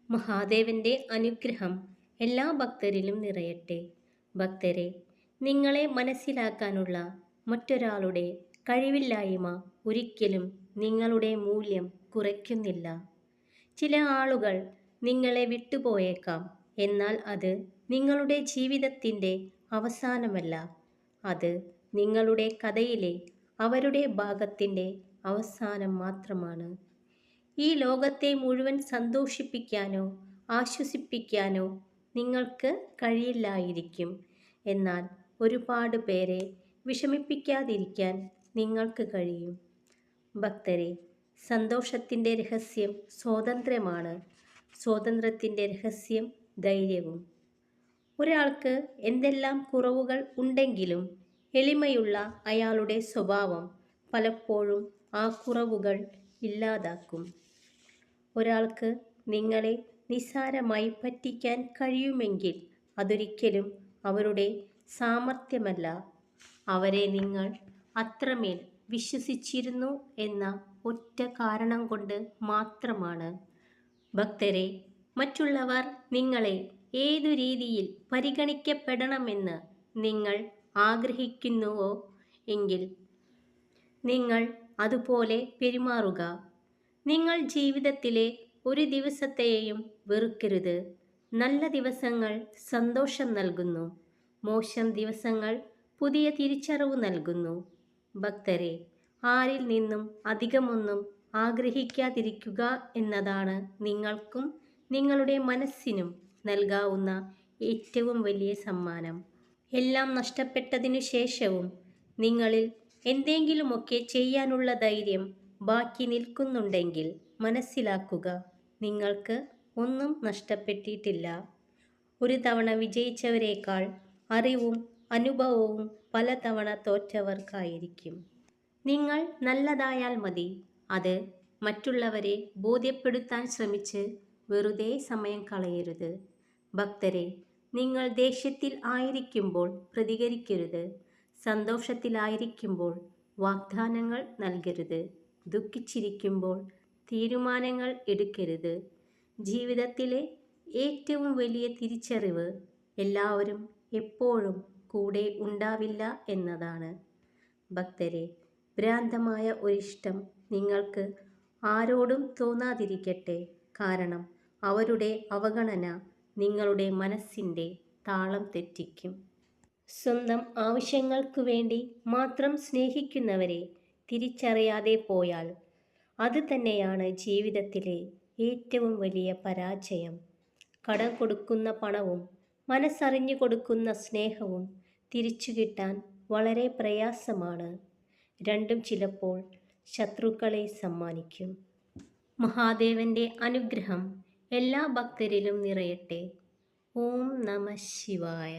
മഹാദേവന്റെ അനുഗ്രഹം എല്ലാ ഭക്തരിലും നിറയട്ടെ. ഭക്തരെ, നിങ്ങളെ മനസ്സിലാക്കാനുള്ള മറ്റൊരാളുടെ കഴിവില്ലായ്മ ഒരിക്കലും നിങ്ങളുടെ മൂല്യം കുറയ്ക്കുന്നില്ല. ചില ആളുകൾ നിങ്ങളെ വിട്ടുപോയേക്കാം, എന്നാൽ അത് നിങ്ങളുടെ ജീവിതത്തിൻ്റെ അവസാനമല്ല. അത് നിങ്ങളുടെ കഥയിലെ അവരുടെ ഭാഗത്തിൻ്റെ അവസാനം മാത്രമാണ്. ഈ ലോകത്തെ മുഴുവൻ സന്തോഷിപ്പിക്കാനോ ആശ്വസിപ്പിക്കാനോ നിങ്ങൾക്ക് കഴിയില്ലായിരിക്കും. എന്നാൽ ഒരുപാട് പേരെ വിഷമിപ്പിക്കാതിരിക്കാൻ നിങ്ങൾക്ക് കഴിയും. ഭക്തരെ, സന്തോഷത്തിൻ്റെ രഹസ്യം സ്വാതന്ത്ര്യമാണ്. സ്വാതന്ത്ര്യത്തിൻ്റെ രഹസ്യം ധൈര്യവും. ഒരാൾക്ക് എന്തെല്ലാം കുറവുകൾ ഉണ്ടെങ്കിലും എളിമയുള്ള അയാളുടെ സ്വഭാവം പലപ്പോഴും ആ കുറവുകൾ ഇല്ലാതാക്കും. ഒരാൾക്ക് നിങ്ങളെ നിസ്സാരമായി പറ്റിക്കാൻ കഴിയുമെങ്കിൽ അതൊരിക്കലും അവരുടെ സാമർത്ഥ്യമല്ല, അവരെ നിങ്ങൾ അത്രമേൽ വിശ്വസിച്ചിരുന്നു എന്ന ഒറ്റ കാരണം കൊണ്ട് മാത്രമാണ്. ഭക്തരെ, മറ്റുള്ളവർ നിങ്ങളെ ഏതു രീതിയിൽ പരിഗണിക്കപ്പെടണമെന്ന് നിങ്ങൾ ആഗ്രഹിക്കുന്നുവോ എങ്കിൽ നിങ്ങൾ അതുപോലെ പെരുമാറുക. നിങ്ങൾ ജീവിതത്തിലെ ഒരു ദിവസത്തെയും വെറുക്കരുത്. നല്ല ദിവസങ്ങൾ സന്തോഷം നൽകുന്നു, മോശം ദിവസങ്ങൾ പുതിയ തിരിച്ചറിവ് നൽകുന്നു. ഭക്തരെ, ആരിൽ നിന്നും അധികമൊന്നും ആഗ്രഹിക്കാതിരിക്കുക എന്നതാണ് നിങ്ങൾക്കും നിങ്ങളുടെ മനസ്സിനും നൽകാവുന്ന ഏറ്റവും വലിയ സമ്മാനം. എല്ലാം നഷ്ടപ്പെട്ടതിനു ശേഷവും നിങ്ങളിൽ എന്തെങ്കിലുമൊക്കെ ചെയ്യാനുള്ള ധൈര്യം ബാക്കി നിൽക്കുന്നുണ്ടെങ്കിൽ മനസ്സിലാക്കുക, നിങ്ങൾക്ക് ഒന്നും നഷ്ടപ്പെട്ടിട്ടില്ല. ഒരു തവണ വിജയിച്ചവരേക്കാൾ അറിവും അനുഭവവും പലതവണ തോറ്റവർക്കായിരിക്കും. നിങ്ങൾ നല്ലതായാൽ മതി. അത് മറ്റുള്ളവരെ ബോധ്യപ്പെടുത്താൻ ശ്രമിച്ച് വെറുതെ സമയം കളയരുത്. ഭക്തരെ, നിങ്ങൾ ദേഷ്യത്തിൽ ആയിരിക്കുമ്പോൾ പ്രതികരിക്കരുത്. സന്തോഷത്തിലായിരിക്കുമ്പോൾ വാഗ്ദാനങ്ങൾ നൽകരുത്. ദുഃഖിച്ചിരിക്കുമ്പോൾ തീരുമാനങ്ങൾ എടുക്കരുത്. ജീവിതത്തിലെ ഏറ്റവും വലിയ തിരിച്ചറിവ് എല്ലാവരും എപ്പോഴും കൂടെ ഉണ്ടാവില്ല എന്നതാണ്. ഭക്തരെ, ഭ്രാന്തമായ ഒരിഷ്ടം നിങ്ങൾക്ക് ആരോടും തോന്നാതിരിക്കട്ടെ. കാരണം അവരുടെ അവഗണന നിങ്ങളുടെ മനസ്സിൻ്റെ താളം തെറ്റിക്കും. സ്വന്തം ആവശ്യങ്ങൾക്കു വേണ്ടി മാത്രം സ്നേഹിക്കുന്നവരെ തിരിച്ചറിയാതെ പോയാൽ അത് തന്നെയാണ് ജീവിതത്തിലെ ഏറ്റവും വലിയ പരാജയം. കടം കൊടുക്കുന്ന പണവും മനസ്സറിഞ്ഞു കൊടുക്കുന്ന സ്നേഹവും തിരിച്ചു കിട്ടാൻ വളരെ പ്രയാസമാണ്. രണ്ടും ചിലപ്പോൾ ശത്രുക്കളെ സമ്മാനിക്കും. മഹാദേവന്റെ അനുഗ്രഹം എല്ലാ ഭക്തരിലും നിറയട്ടെ. ഓം നമഃ ശിവായ.